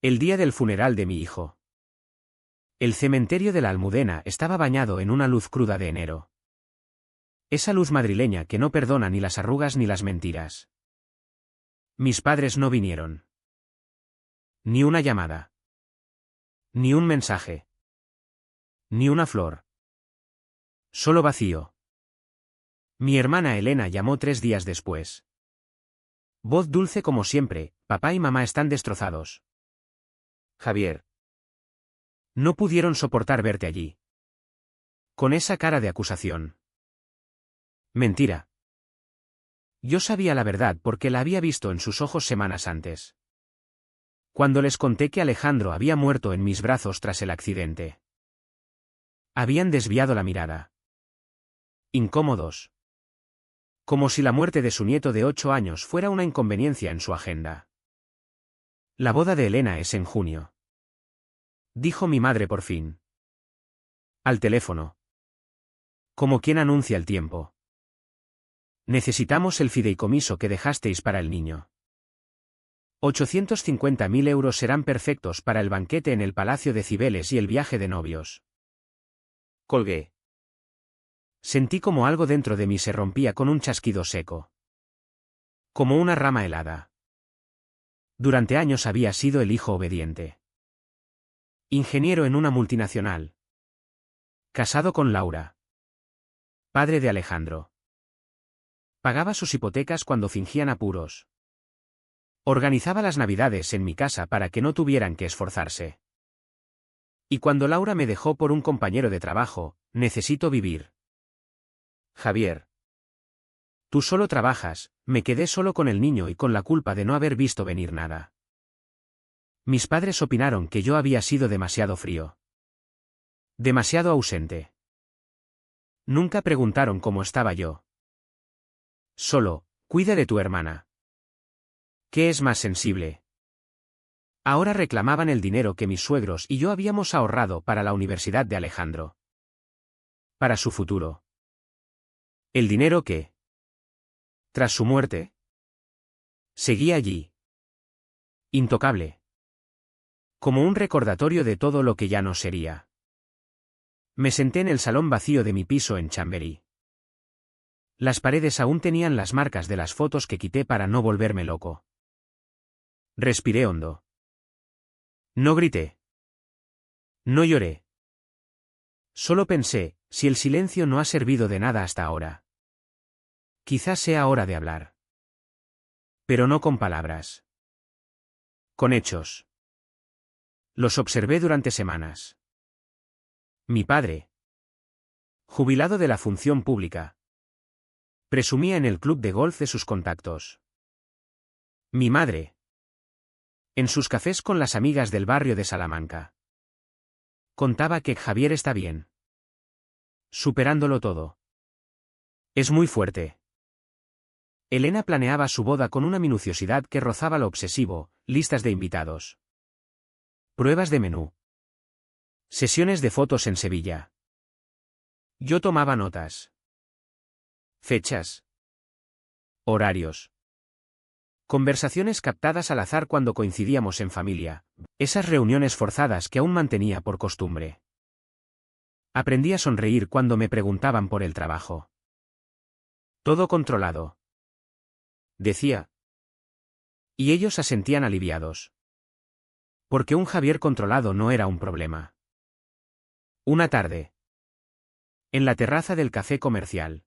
El día del funeral de mi hijo. El cementerio de la Almudena estaba bañado en una luz cruda de enero. Esa luz madrileña que no perdona ni las arrugas ni las mentiras. Mis padres no vinieron. Ni una llamada. Ni un mensaje. Ni una flor. Solo vacío. Mi hermana Elena llamó 3 días después. Voz dulce como siempre: papá y mamá están destrozados. Javier. No pudieron soportar verte allí. Con esa cara de acusación. Mentira. Yo sabía la verdad porque la había visto en sus ojos semanas antes. Cuando les conté que Alejandro había muerto en mis brazos tras el accidente. Habían desviado la mirada. Incómodos. Como si la muerte de su nieto de 8 años fuera una inconveniencia en su agenda. La boda de Elena es en junio. Dijo mi madre por fin. Al teléfono. Como quien anuncia el tiempo. Necesitamos el fideicomiso que dejasteis para el niño. 850.000 euros serán perfectos para el banquete en el Palacio de Cibeles y el viaje de novios. Colgué. Sentí como algo dentro de mí se rompía con un chasquido seco. Como una rama helada. Durante años había sido el hijo obediente. Ingeniero en una multinacional. Casado con Laura. Padre de Alejandro. Pagaba sus hipotecas cuando fingían apuros. Organizaba las navidades en mi casa para que no tuvieran que esforzarse. Y cuando Laura me dejó por un compañero de trabajo: necesito vivir. Javier. Tú solo trabajas. Me quedé solo con el niño y con la culpa de no haber visto venir nada. Mis padres opinaron que yo había sido demasiado frío. Demasiado ausente. Nunca preguntaron cómo estaba yo. Solo: cuida de tu hermana. ¿Qué es más sensible? Ahora reclamaban el dinero que mis suegros y yo habíamos ahorrado para la universidad de Alejandro. Para su futuro. El dinero que, tras su muerte, seguía allí. Intocable. Como un recordatorio de todo lo que ya no sería. Me senté en el salón vacío de mi piso en Chamberí. Las paredes aún tenían las marcas de las fotos que quité para no volverme loco. Respiré hondo. No grité. No lloré. Solo pensé: si el silencio no ha servido de nada hasta ahora, quizás sea hora de hablar. Pero no con palabras. Con hechos. Los observé durante semanas. Mi padre, jubilado de la función pública, presumía en el club de golf de sus contactos. Mi madre, en sus cafés con las amigas del barrio de Salamanca, contaba que Javier está bien. Superándolo todo. Es muy fuerte. Elena planeaba su boda con una minuciosidad que rozaba lo obsesivo: listas de invitados. Pruebas de menú. Sesiones de fotos en Sevilla. Yo tomaba notas. Fechas. Horarios. Conversaciones captadas al azar cuando coincidíamos en familia. Esas reuniones forzadas que aún mantenía por costumbre. Aprendí a sonreír cuando me preguntaban por el trabajo. Todo controlado. Decía. Y ellos asentían aliviados. Porque un Javier controlado no era un problema. Una tarde. En la terraza del café comercial.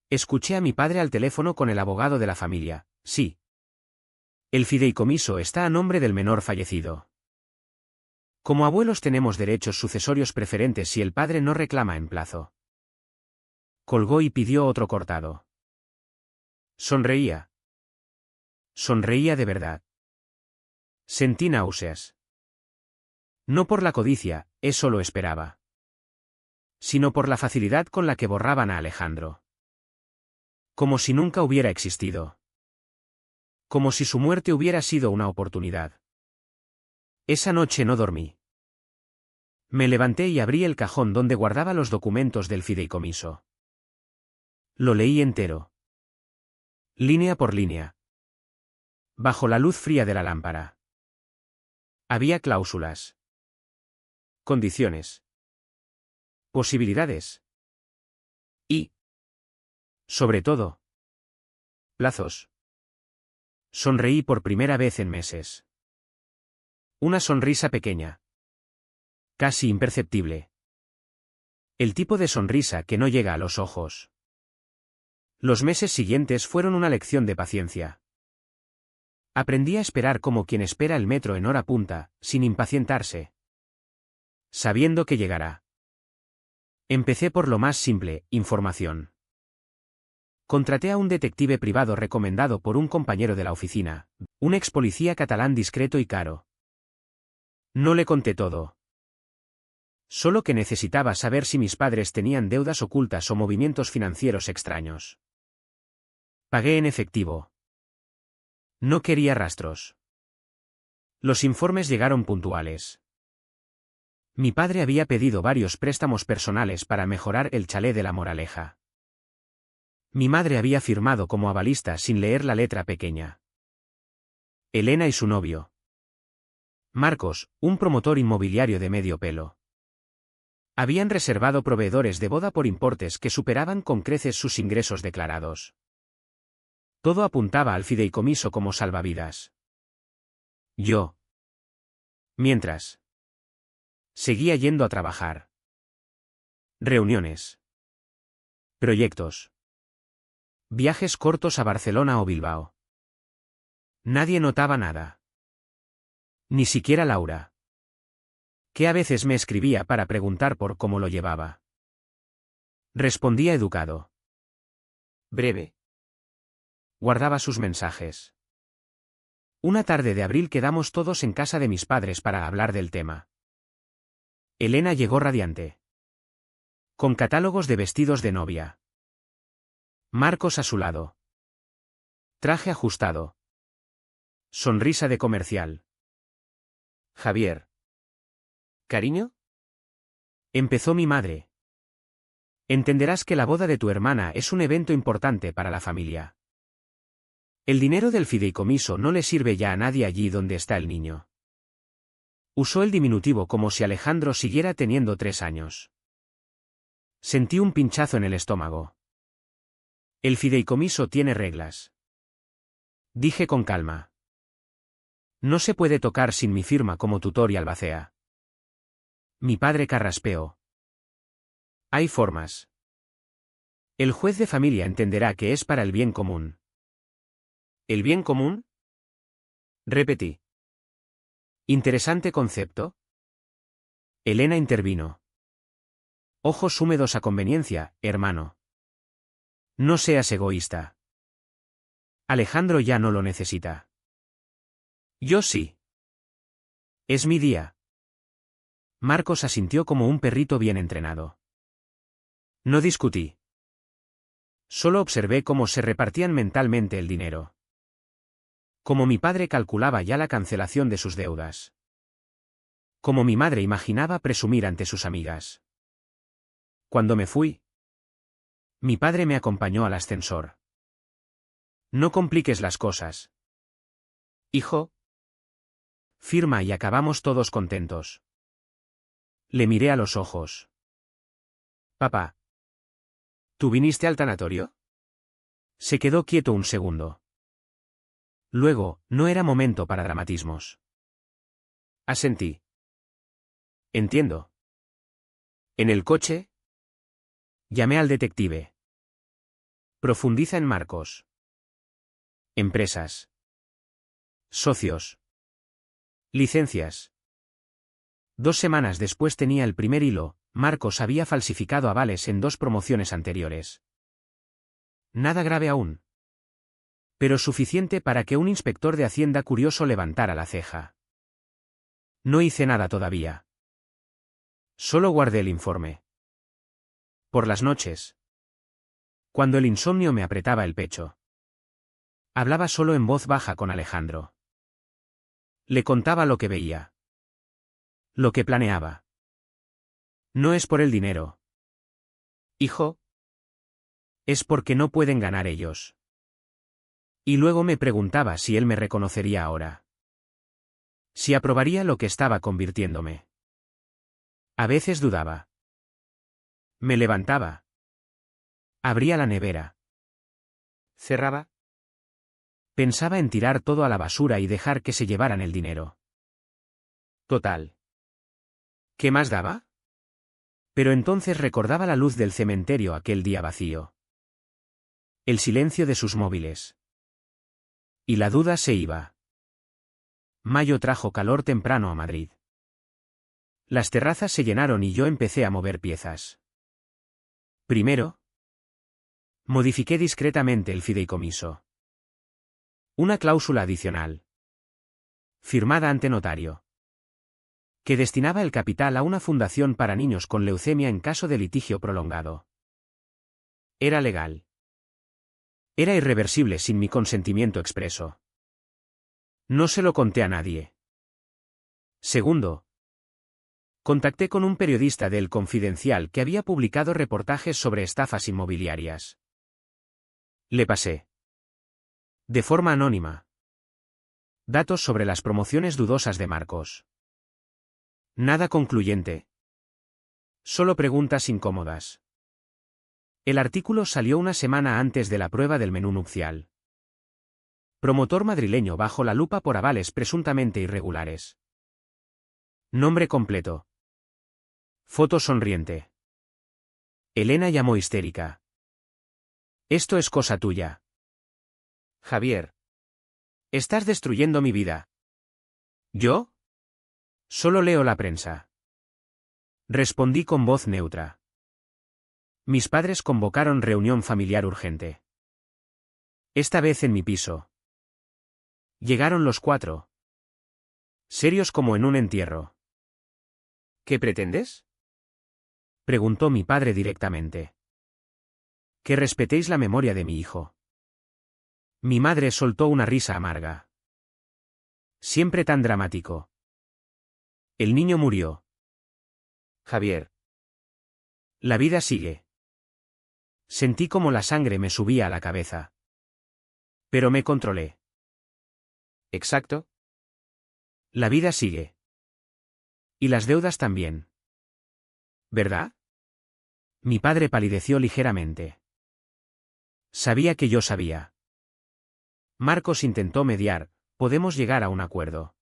Escuché a mi padre al teléfono con el abogado de la familia. Sí. El fideicomiso está a nombre del menor fallecido. Como abuelos tenemos derechos sucesorios preferentes si el padre no reclama en plazo. Colgó y pidió otro cortado. Sonreía. Sonreía de verdad. Sentí náuseas. No por la codicia, eso lo esperaba. Sino por la facilidad con la que borraban a Alejandro. Como si nunca hubiera existido. Como si su muerte hubiera sido una oportunidad. Esa noche no dormí. Me levanté y abrí el cajón donde guardaba los documentos del fideicomiso. Lo leí entero. Línea por línea. Bajo la luz fría de la lámpara. Había cláusulas, condiciones, posibilidades y, sobre todo, plazos. Sonreí por primera vez en meses. Una sonrisa pequeña, casi imperceptible. El tipo de sonrisa que no llega a los ojos. Los meses siguientes fueron una lección de paciencia. Aprendí a esperar como quien espera el metro en hora punta, sin impacientarse, sabiendo que llegará. Empecé por lo más simple, información. Contraté a un detective privado recomendado por un compañero de la oficina, un ex policía catalán discreto y caro. No le conté todo. Solo que necesitaba saber si mis padres tenían deudas ocultas o movimientos financieros extraños. Pagué en efectivo. No quería rastros. Los informes llegaron puntuales. Mi padre había pedido varios préstamos personales para mejorar el chalet de La Moraleja. Mi madre había firmado como avalista sin leer la letra pequeña. Elena y su novio. Marcos, un promotor inmobiliario de medio pelo. Habían reservado proveedores de boda por importes que superaban con creces sus ingresos declarados. Todo apuntaba al fideicomiso como salvavidas. Yo. Mientras. Seguía yendo a trabajar. Reuniones. Proyectos. Viajes cortos a Barcelona o Bilbao. Nadie notaba nada. Ni siquiera Laura, que a veces me escribía para preguntar por cómo lo llevaba. Respondía educado. Breve. Guardaba sus mensajes. Una tarde de abril quedamos todos en casa de mis padres para hablar del tema. Elena llegó radiante. Con catálogos de vestidos de novia. Marcos a su lado. Traje ajustado. Sonrisa de comercial. Javier. ¿Cariño? Empezó mi madre. Entenderás que la boda de tu hermana es un evento importante para la familia. El dinero del fideicomiso no le sirve ya a nadie allí donde está el niño. Usó el diminutivo como si Alejandro siguiera teniendo 3 años. Sentí un pinchazo en el estómago. El fideicomiso tiene reglas. Dije con calma. No se puede tocar sin mi firma como tutor y albacea. Mi padre carraspeó. Hay formas. El juez de familia entenderá que es para el bien común. ¿El bien común? Repetí. Interesante concepto. Elena intervino. Ojos húmedos a conveniencia, hermano. No seas egoísta. Alejandro ya no lo necesita. Yo sí. Es mi día. Marcos asintió como un perrito bien entrenado. No discutí. Solo observé cómo se repartían mentalmente el dinero. Como mi padre calculaba ya la cancelación de sus deudas. Como mi madre imaginaba presumir ante sus amigas. Cuando me fui, mi padre me acompañó al ascensor. No compliques las cosas. Hijo. Firma y acabamos todos contentos. Le miré a los ojos. Papá. ¿Tú viniste al tanatorio? Se quedó quieto un segundo. Luego, no era momento para dramatismos. Asentí. Entiendo. ¿En el coche? Llamé al detective. Profundiza en Marcos. Empresas. Socios. Licencias. 2 semanas después tenía el primer hilo. Marcos había falsificado avales en 2 promociones anteriores. Nada grave aún. Pero suficiente para que un inspector de Hacienda curioso levantara la ceja. No hice nada todavía. Solo guardé el informe. Por las noches. Cuando el insomnio me apretaba el pecho. Hablaba solo en voz baja con Alejandro. Le contaba lo que veía. Lo que planeaba. No es por el dinero. Hijo. Es porque no pueden ganar ellos. Y luego me preguntaba si él me reconocería ahora. Si aprobaría lo que estaba convirtiéndome. A veces dudaba. Me levantaba. Abría la nevera. Cerraba. Pensaba en tirar todo a la basura y dejar que se llevaran el dinero. Total. ¿Qué más daba? Pero entonces recordaba la luz del cementerio aquel día vacío. El silencio de sus móviles. Y la duda se iba. Mayo trajo calor temprano a Madrid. Las terrazas se llenaron y yo empecé a mover piezas. Primero, modifiqué discretamente el fideicomiso. Una cláusula adicional. Firmada ante notario. Que destinaba el capital a una fundación para niños con leucemia en caso de litigio prolongado. Era legal. Era irreversible sin mi consentimiento expreso. No se lo conté a nadie. Segundo, contacté con un periodista de El Confidencial que había publicado reportajes sobre estafas inmobiliarias. Le pasé, de forma anónima, datos sobre las promociones dudosas de Marcos. Nada concluyente. Solo preguntas incómodas. El artículo salió una semana antes de la prueba del menú nupcial. Promotor madrileño bajo la lupa por avales presuntamente irregulares. Nombre completo. Foto sonriente. Elena llamó histérica. Esto es cosa tuya. Javier. Estás destruyendo mi vida. ¿Yo? Solo leo la prensa. Respondí con voz neutra. Mis padres convocaron reunión familiar urgente. Esta vez en mi piso. Llegaron los 4. Serios como en un entierro. ¿Qué pretendes? Preguntó mi padre directamente. Que respetéis la memoria de mi hijo. Mi madre soltó una risa amarga. Siempre tan dramático. El niño murió. Javier. La vida sigue. Sentí como la sangre me subía a la cabeza. Pero me controlé. Exacto. La vida sigue. Y las deudas también. ¿Verdad? Mi padre palideció ligeramente. Sabía que yo sabía. Marcos intentó mediar, podemos llegar a un acuerdo.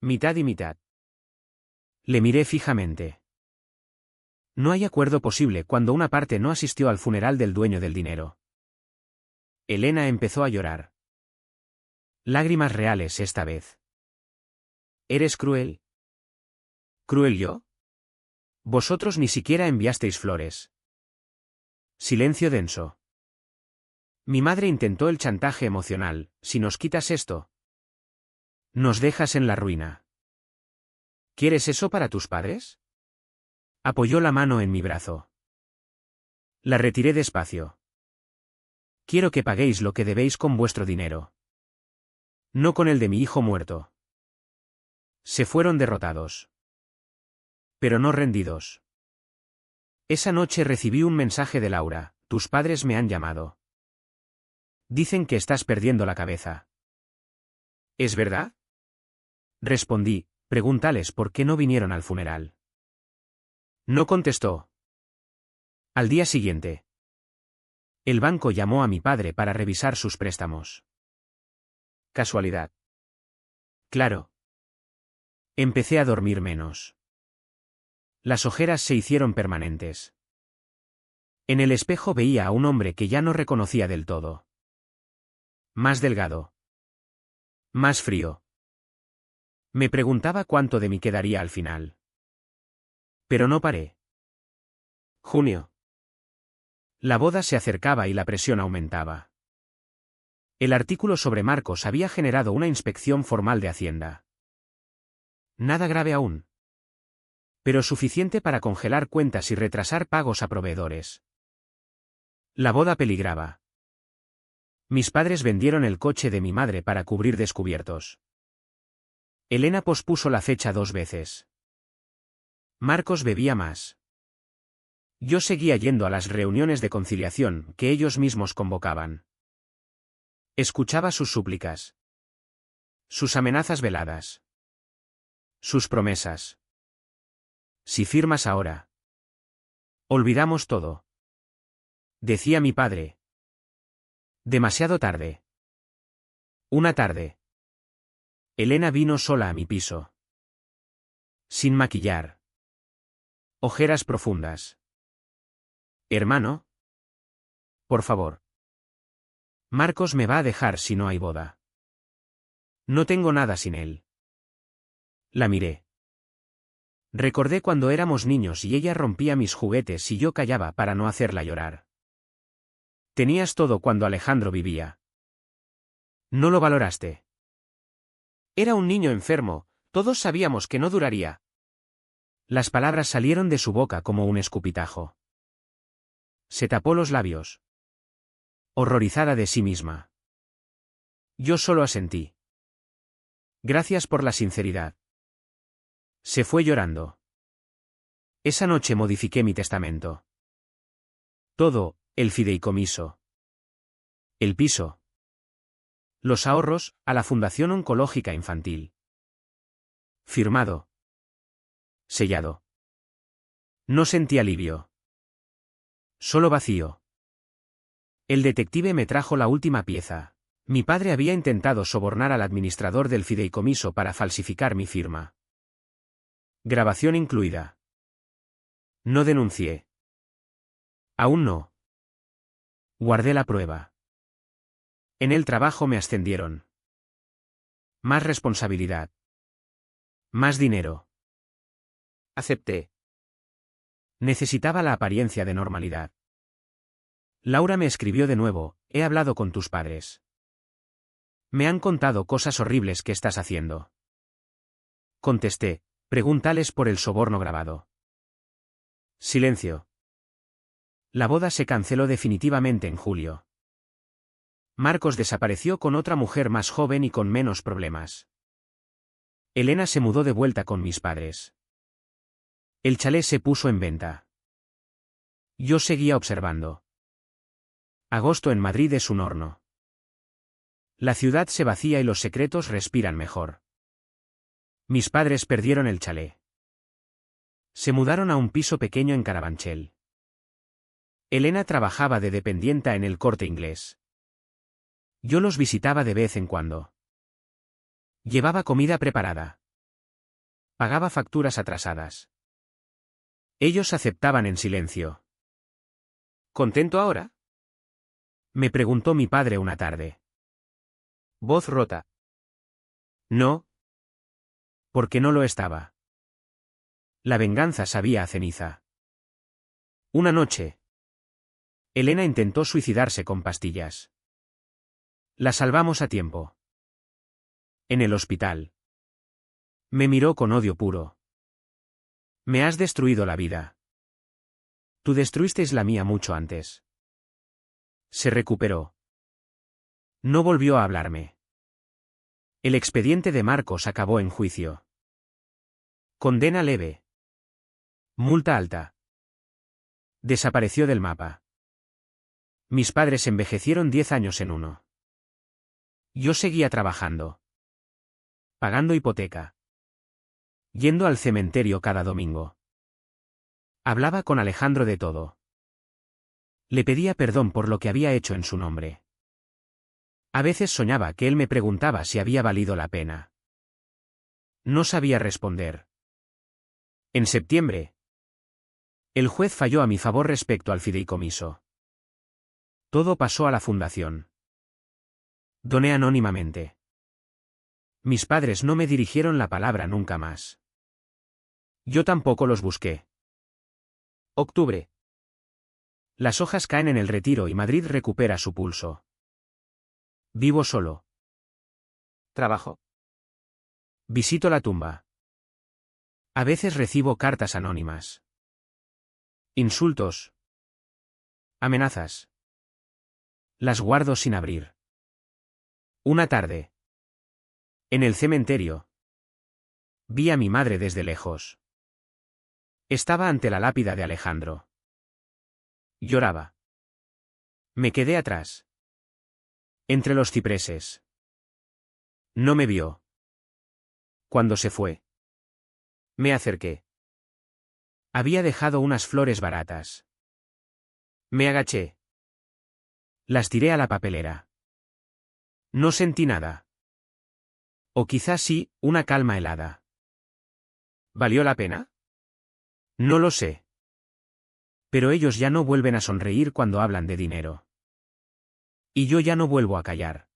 Mitad y mitad. Le miré fijamente. No hay acuerdo posible cuando una parte no asistió al funeral del dueño del dinero. Elena empezó a llorar. Lágrimas reales esta vez. ¿Eres cruel? ¿Cruel yo? Vosotros ni siquiera enviasteis flores. Silencio denso. Mi madre intentó el chantaje emocional, si nos quitas esto, nos dejas en la ruina. ¿Quieres eso para tus padres? Apoyó la mano en mi brazo. La retiré despacio. Quiero que paguéis lo que debéis con vuestro dinero. No con el de mi hijo muerto. Se fueron derrotados. Pero no rendidos. Esa noche recibí un mensaje de Laura, tus padres me han llamado. Dicen que estás perdiendo la cabeza. ¿Es verdad? Respondí, pregúntales por qué no vinieron al funeral. No contestó. Al día siguiente. El banco llamó a mi padre para revisar sus préstamos. Casualidad. Claro. Empecé a dormir menos. Las ojeras se hicieron permanentes. En el espejo veía a un hombre que ya no reconocía del todo. Más delgado. Más frío. Me preguntaba cuánto de mí quedaría al final. Pero no paré. Junio. La boda se acercaba y la presión aumentaba. El artículo sobre Marcos había generado una inspección formal de Hacienda. Nada grave aún. Pero suficiente para congelar cuentas y retrasar pagos a proveedores. La boda peligraba. Mis padres vendieron el coche de mi madre para cubrir descubiertos. Elena pospuso la fecha 2 veces. Marcos bebía más. Yo seguía yendo a las reuniones de conciliación que ellos mismos convocaban. Escuchaba sus súplicas. Sus amenazas veladas. Sus promesas. Si firmas ahora. Olvidamos todo. Decía mi padre. Demasiado tarde. Una tarde. Elena vino sola a mi piso. Sin maquillar. Ojeras profundas. Hermano. Por favor. Marcos me va a dejar si no hay boda. No tengo nada sin él. La miré. Recordé cuando éramos niños y ella rompía mis juguetes y yo callaba para no hacerla llorar. Tenías todo cuando Alejandro vivía. No lo valoraste. Era un niño enfermo, todos sabíamos que no duraría. Las palabras salieron de su boca como un escupitajo. Se tapó los labios. Horrorizada de sí misma. Yo solo asentí. Gracias por la sinceridad. Se fue llorando. Esa noche modifiqué mi testamento. Todo, el fideicomiso. El piso. Los ahorros, a la Fundación Oncológica Infantil. Firmado. Sellado. No sentí alivio. Solo vacío. El detective me trajo la última pieza. Mi padre había intentado sobornar al administrador del fideicomiso para falsificar mi firma. Grabación incluida. No denuncié. Aún no. Guardé la prueba. En el trabajo me ascendieron. Más responsabilidad. Más dinero. Acepté. Necesitaba la apariencia de normalidad. Laura me escribió de nuevo, he hablado con tus padres. Me han contado cosas horribles que estás haciendo. Contesté, pregúntales por el soborno grabado. Silencio. La boda se canceló definitivamente en julio. Marcos desapareció con otra mujer más joven y con menos problemas. Elena se mudó de vuelta con mis padres. El chalet se puso en venta. Yo seguía observando. Agosto en Madrid es un horno. La ciudad se vacía y los secretos respiran mejor. Mis padres perdieron el chalet. Se mudaron a un piso pequeño en Carabanchel. Elena trabajaba de dependienta en el Corte Inglés. Yo los visitaba de vez en cuando. Llevaba comida preparada. Pagaba facturas atrasadas. Ellos aceptaban en silencio. ¿Contento ahora? Me preguntó mi padre una tarde. Voz rota. No. Porque no lo estaba. La venganza sabía a ceniza. Una noche. Elena intentó suicidarse con pastillas. La salvamos a tiempo. En el hospital. Me miró con odio puro. Me has destruido la vida. Tú destruisteis la mía mucho antes. Se recuperó. No volvió a hablarme. El expediente de Marcos acabó en juicio. Condena leve. Multa alta. Desapareció del mapa. Mis padres envejecieron 10 años en uno. Yo seguía trabajando. Pagando hipoteca. Yendo al cementerio cada domingo. Hablaba con Alejandro de todo. Le pedía perdón por lo que había hecho en su nombre. A veces soñaba que él me preguntaba si había valido la pena. No sabía responder. En septiembre. El juez falló a mi favor respecto al fideicomiso. Todo pasó a la fundación. Doné anónimamente. Mis padres no me dirigieron la palabra nunca más. Yo tampoco los busqué. Octubre. Las hojas caen en el retiro y Madrid recupera su pulso. Vivo solo. Trabajo. Visito la tumba. A veces recibo cartas anónimas. Insultos. Amenazas. Las guardo sin abrir. Una tarde. En el cementerio. Vi a mi madre desde lejos. Estaba ante la lápida de Alejandro. Lloraba. Me quedé atrás. Entre los cipreses. No me vio. Cuando se fue. Me acerqué. Había dejado unas flores baratas. Me agaché. Las tiré a la papelera. No sentí nada. O quizás sí, una calma helada. ¿Valió la pena? No lo sé. Pero ellos ya no vuelven a sonreír cuando hablan de dinero. Y yo ya no vuelvo a callar.